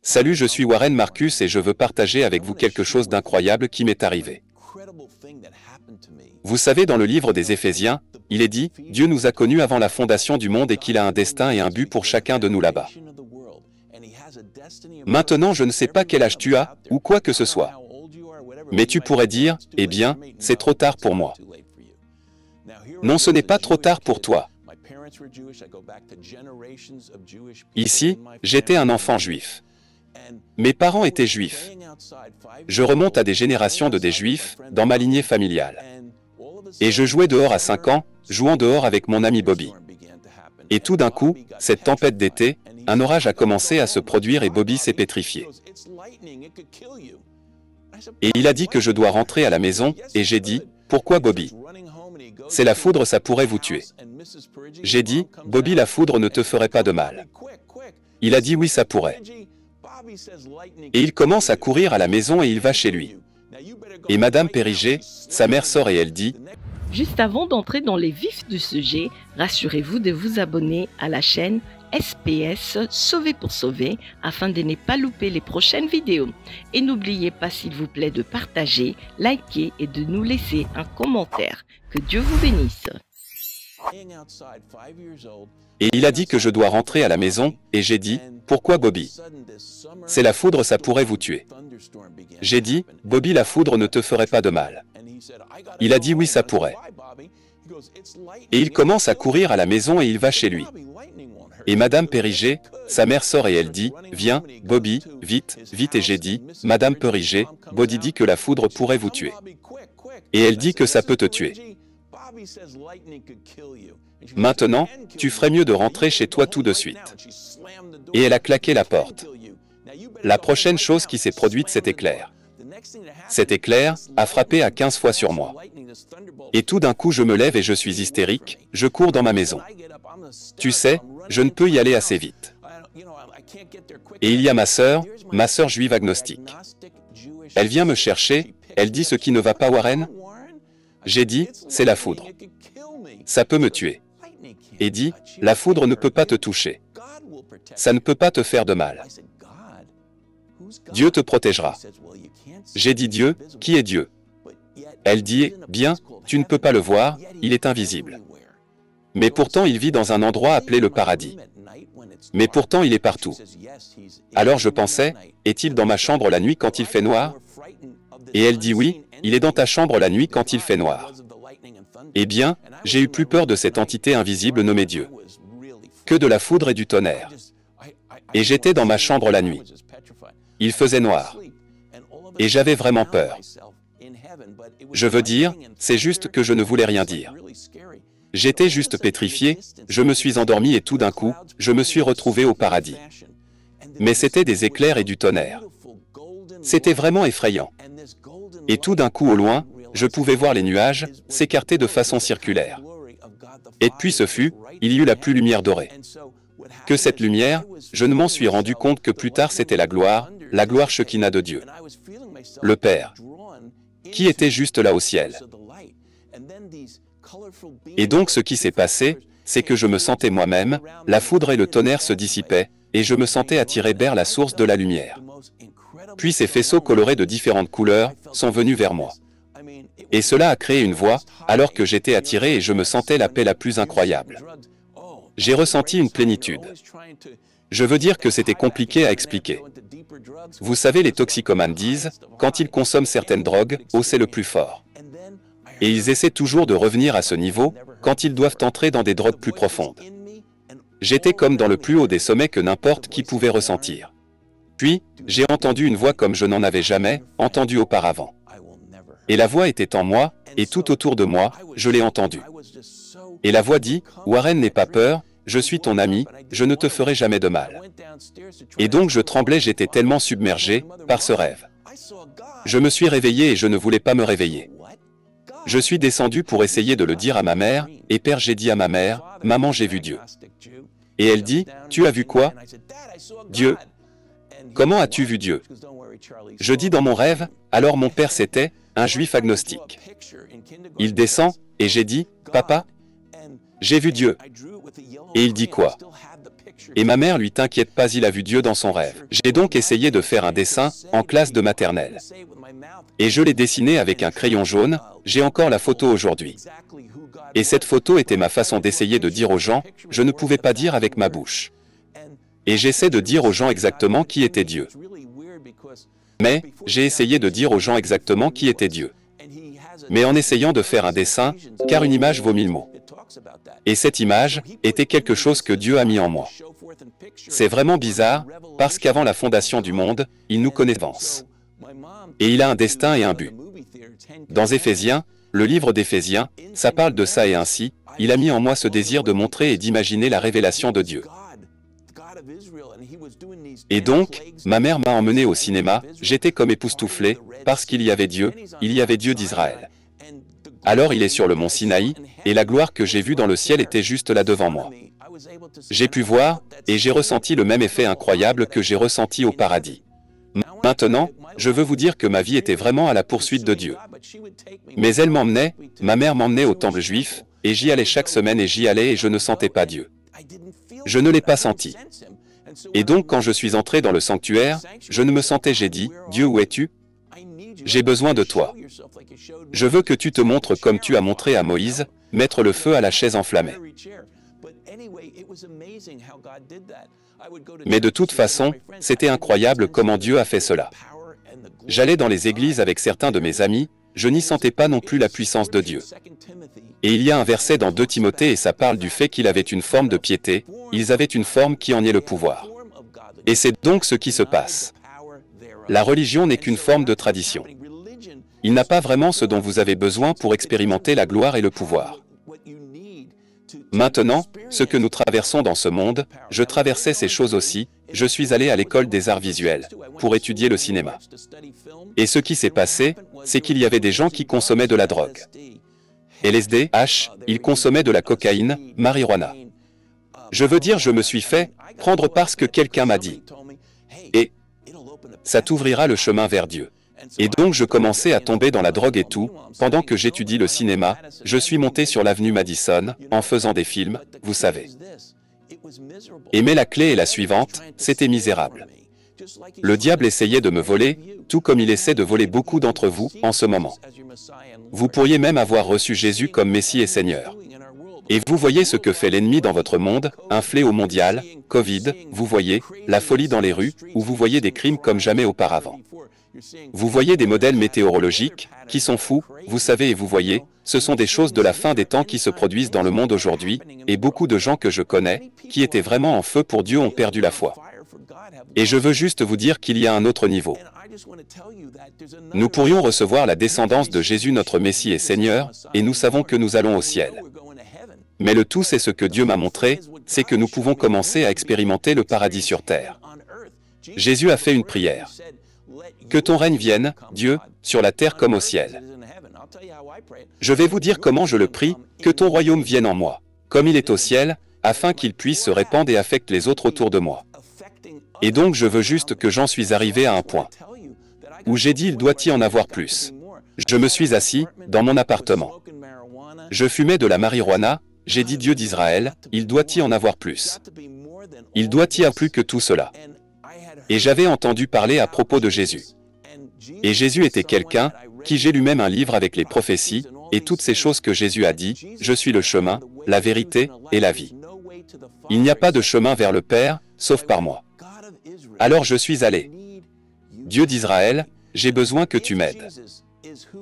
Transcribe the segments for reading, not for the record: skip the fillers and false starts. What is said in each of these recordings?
Salut, je suis Warren Marcus et je veux partager avec vous quelque chose d'incroyable qui m'est arrivé. Vous savez, dans le livre des Éphésiens, il est dit, Dieu nous a connus avant la fondation du monde et qu'il a un destin et un but pour chacun de nous là-bas. Maintenant, je ne sais pas quel âge tu as, ou quoi que ce soit. Mais tu pourrais dire, eh bien, c'est trop tard pour moi. Non, ce n'est pas trop tard pour toi. Ici, j'étais un enfant juif. Mes parents étaient juifs. Je remonte à des générations de des juifs, dans ma lignée familiale. Et je jouais dehors à 5 ans, jouant dehors avec mon ami Bobby. Et tout d'un coup, cette tempête d'été, un orage a commencé à se produire et Bobby s'est pétrifié. Et il a dit que je dois rentrer à la maison, et j'ai dit, pourquoi Bobby? C'est la foudre, ça pourrait vous tuer. J'ai dit, Bobby, la foudre ne te ferait pas de mal. Il a dit oui, ça pourrait. Et il commence à courir à la maison et il va chez lui. Et Madame Périger, sa mère sort et elle dit, juste avant d'entrer dans les vifs du sujet, rassurez-vous de vous abonner à la chaîne SPS Sauver pour Sauver afin de ne pas louper les prochaines vidéos. Et n'oubliez pas s'il vous plaît de partager, liker et de nous laisser un commentaire. Que Dieu vous bénisse. Et il a dit que je dois rentrer à la maison, et j'ai dit, pourquoi Bobby? C'est la foudre, ça pourrait vous tuer. J'ai dit, Bobby, la foudre ne te ferait pas de mal. Il a dit oui, ça pourrait. Et il commence à courir à la maison et il va chez lui. Et Madame Périger, sa mère sort et elle dit, viens, Bobby, vite, vite. Et j'ai dit, Madame Périger, Bobby dit que la foudre pourrait vous tuer. Et elle dit que ça peut te tuer. Maintenant, tu ferais mieux de rentrer chez toi tout de suite. Et elle a claqué la porte. La prochaine chose qui s'est produite, cet éclair. Cet éclair a frappé à 15 fois sur moi. Et tout d'un coup, je me lève et je suis hystérique, je cours dans ma maison. Tu sais, je ne peux y aller assez vite. Et il y a ma sœur juive agnostique. Elle vient me chercher, elle dit ce qui ne va pas, Warren? J'ai dit, c'est la foudre. Ça peut me tuer. Et dit, la foudre ne peut pas te toucher. Ça ne peut pas te faire de mal. Dieu te protégera. J'ai dit, Dieu, qui est Dieu? Elle dit, bien, tu ne peux pas le voir, il est invisible. Mais pourtant il vit dans un endroit appelé le paradis. Mais pourtant il est partout. Alors je pensais, est-il dans ma chambre la nuit quand il fait noir? Et elle dit oui, il est dans ta chambre la nuit quand il fait noir. Eh bien, j'ai eu plus peur de cette entité invisible nommée Dieu que de la foudre et du tonnerre. Et j'étais dans ma chambre la nuit. Il faisait noir. Et j'avais vraiment peur. Je veux dire, c'est juste que je ne voulais rien dire. J'étais juste pétrifié, je me suis endormi et tout d'un coup, je me suis retrouvé au paradis. Mais c'était des éclairs et du tonnerre. C'était vraiment effrayant. Et tout d'un coup au loin, je pouvais voir les nuages s'écarter de façon circulaire. Et puis ce fut, il y eut la plus lumière dorée. Que cette lumière, je ne m'en suis rendu compte que plus tard c'était la gloire Shekinah de Dieu. Le Père, qui était juste là au ciel. Et donc ce qui s'est passé, c'est que je me sentais moi-même, la foudre et le tonnerre se dissipaient, et je me sentais attiré vers la source de la lumière. Puis ces faisceaux colorés de différentes couleurs sont venus vers moi. Et cela a créé une voix, alors que j'étais attiré et je me sentais la paix la plus incroyable. J'ai ressenti une plénitude. Je veux dire que c'était compliqué à expliquer. Vous savez, les toxicomanes disent, quand ils consomment certaines drogues, oh c'est le plus fort. Et ils essaient toujours de revenir à ce niveau, quand ils doivent entrer dans des drogues plus profondes. J'étais comme dans le plus haut des sommets que n'importe qui pouvait ressentir. Puis, j'ai entendu une voix comme je n'en avais jamais entendu auparavant. Et la voix était en moi, et tout autour de moi, je l'ai entendue. Et la voix dit, Warren, n'aie pas peur, je suis ton ami, je ne te ferai jamais de mal. Et donc je tremblais, j'étais tellement submergé par ce rêve. Je me suis réveillé et je ne voulais pas me réveiller. Je suis descendu pour essayer de le dire à ma mère, et père, j'ai dit à ma mère, maman, j'ai vu Dieu. Et elle dit, tu as vu quoi? Dieu. Comment as-tu vu Dieu? Je dis dans mon rêve, alors mon père c'était un juif agnostique. Il descend, et j'ai dit, papa, j'ai vu Dieu. Et il dit quoi? Et ma mère lui t'inquiète pas, il a vu Dieu dans son rêve. J'ai donc essayé de faire un dessin en classe de maternelle. Et je l'ai dessiné avec un crayon jaune, j'ai encore la photo aujourd'hui. Et cette photo était ma façon d'essayer de dire aux gens, je ne pouvais pas dire avec ma bouche. Et j'essaie de dire aux gens exactement qui était Dieu. Mais, j'ai essayé de dire aux gens exactement qui était Dieu. Mais en essayant de faire un dessin, car une image vaut 1000 mots. Et cette image était quelque chose que Dieu a mis en moi. C'est vraiment bizarre, parce qu'avant la fondation du monde, il nous connaît d'avance. Et il a un destin et un but. Dans Éphésiens, le livre d'Éphésiens, ça parle de ça et ainsi, il a mis en moi ce désir de montrer et d'imaginer la révélation de Dieu. Et donc, ma mère m'a emmené au cinéma, j'étais comme époustouflé, parce qu'il y avait Dieu, il y avait Dieu d'Israël. Alors il est sur le mont Sinaï, et la gloire que j'ai vue dans le ciel était juste là devant moi. J'ai pu voir, et j'ai ressenti le même effet incroyable que j'ai ressenti au paradis. Maintenant, je veux vous dire que ma vie était vraiment à la poursuite de Dieu. Mais elle m'emmenait, ma mère m'emmenait au temple juif, et j'y allais chaque semaine et j'y allais et je ne sentais pas Dieu. Je ne l'ai pas senti. Et donc quand je suis entré dans le sanctuaire, je ne me sentais, j'ai dit, Dieu, où es-tu? J'ai besoin de toi. Je veux que tu te montres comme tu as montré à Moïse, mettre le feu à la chaise enflammée. Mais de toute façon, c'était incroyable comment Dieu a fait cela. J'allais dans les églises avec certains de mes amis, je n'y sentais pas non plus la puissance de Dieu. Et il y a un verset dans 2 Timothée et ça parle du fait qu'il avait une forme de piété, ils avaient une forme qui en est le pouvoir. Et c'est donc ce qui se passe. La religion n'est qu'une forme de tradition. Il n'a pas vraiment ce dont vous avez besoin pour expérimenter la gloire et le pouvoir. Maintenant, ce que nous traversons dans ce monde, je traversais ces choses aussi, je suis allé à l'école des arts visuels, pour étudier le cinéma. Et ce qui s'est passé, c'est qu'il y avait des gens qui consommaient de la drogue. LSD, H, ils consommaient de la cocaïne, marijuana. Je veux dire, je me suis fait prendre parce que quelqu'un m'a dit. Et ça t'ouvrira le chemin vers Dieu. Et donc je commençais à tomber dans la drogue et tout, pendant que j'étudie le cinéma, je suis monté sur l'avenue Madison, en faisant des films, vous savez. Et mais la clé est la suivante, c'était misérable. Le diable essayait de me voler, tout comme il essaie de voler beaucoup d'entre vous, en ce moment. Vous pourriez même avoir reçu Jésus comme Messie et Seigneur. Et vous voyez ce que fait l'ennemi dans votre monde, un fléau mondial, Covid, vous voyez, la folie dans les rues, où vous voyez des crimes comme jamais auparavant. Vous voyez des modèles météorologiques, qui sont fous, vous savez et vous voyez, ce sont des choses de la fin des temps qui se produisent dans le monde aujourd'hui, et beaucoup de gens que je connais, qui étaient vraiment en feu pour Dieu ont perdu la foi. Et je veux juste vous dire qu'il y a un autre niveau. Nous pourrions recevoir la descendance de Jésus notre Messie et Seigneur, et nous savons que nous allons au ciel. Mais le tout c'est ce que Dieu m'a montré, c'est que nous pouvons commencer à expérimenter le paradis sur terre. Jésus a fait une prière. Que ton règne vienne, Dieu, sur la terre comme au ciel. Je vais vous dire comment je le prie, que ton royaume vienne en moi, comme il est au ciel, afin qu'il puisse se répandre et affecte les autres autour de moi. Et donc je veux juste que j'en suis arrivé à un point où j'ai dit il doit y en avoir plus. Je me suis assis, dans mon appartement. Je fumais de la marijuana, j'ai dit Dieu d'Israël, il doit y en avoir plus. Il doit y avoir plus que tout cela. Et j'avais entendu parler à propos de Jésus. Et Jésus était quelqu'un, qui j'ai lu même un livre avec les prophéties, et toutes ces choses que Jésus a dit, je suis le chemin, la vérité, et la vie. Il n'y a pas de chemin vers le Père, sauf par moi. Alors je suis allé. Dieu d'Israël, j'ai besoin que tu m'aides.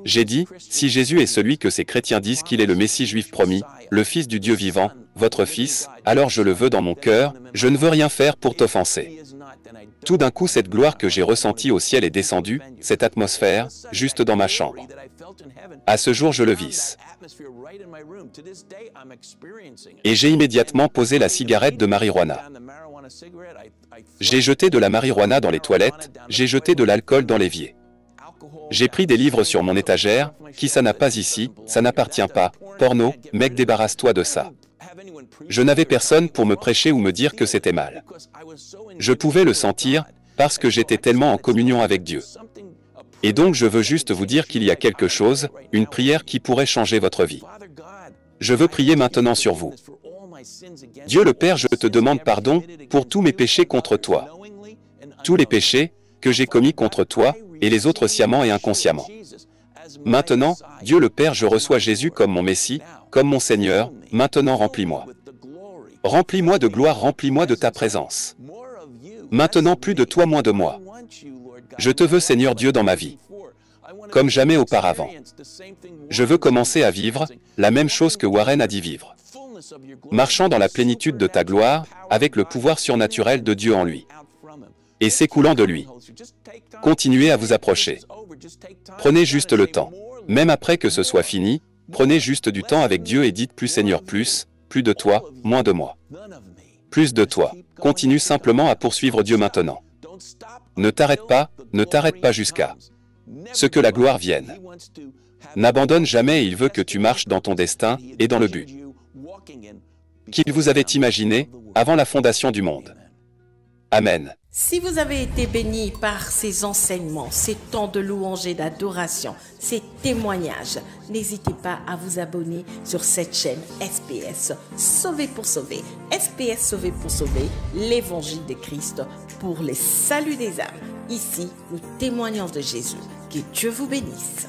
J'ai dit, si Jésus est celui que ces chrétiens disent qu'il est le Messie juif promis, le Fils du Dieu vivant, votre Fils, alors je le veux dans mon cœur, je ne veux rien faire pour t'offenser. Tout d'un coup cette gloire que j'ai ressentie au ciel est descendue, cette atmosphère, juste dans ma chambre. À ce jour je le vis. Et j'ai immédiatement posé la cigarette de marijuana. J'ai jeté de la marijuana dans les toilettes, j'ai jeté de l'alcool dans l'évier. J'ai pris des livres sur mon étagère, qui ça n'a pas ici, ça n'appartient pas, porno, mec débarrasse-toi de ça. Je n'avais personne pour me prêcher ou me dire que c'était mal. Je pouvais le sentir, parce que j'étais tellement en communion avec Dieu. Et donc je veux juste vous dire qu'il y a quelque chose, une prière qui pourrait changer votre vie. Je veux prier maintenant sur vous. Dieu le Père, je te demande pardon pour tous mes péchés contre toi. Tous les péchés que j'ai commis contre toi et les autres sciemment et inconsciemment. Maintenant, Dieu le Père, je reçois Jésus comme mon Messie, comme mon Seigneur. Maintenant remplis-moi. Remplis-moi de gloire, remplis-moi de ta présence. Maintenant plus de toi, moins de moi. Je te veux, Seigneur Dieu, dans ma vie, comme jamais auparavant. Je veux commencer à vivre la même chose que Warren a dit vivre. Marchant dans la plénitude de ta gloire, avec le pouvoir surnaturel de Dieu en lui, et s'écoulant de lui. Continuez à vous approcher. Prenez juste le temps. Même après que ce soit fini, prenez juste du temps avec Dieu et dites plus Seigneur, plus de toi, moins de moi. Plus de toi. Continue simplement à poursuivre Dieu maintenant. Ne t'arrête pas jusqu'à ce que la gloire vienne. N'abandonne jamais, il veut que tu marches dans ton destin et dans le but qu'il vous avait imaginé avant la fondation du monde. Amen. Si vous avez été béni par ces enseignements, ces temps de louange et d'adoration, ces témoignages, n'hésitez pas à vous abonner sur cette chaîne SPS Sauvé pour sauver. SPS Sauvé pour sauver, l'évangile de Christ pour les saluts des âmes. Ici, nous témoignons de Jésus. Que Dieu vous bénisse.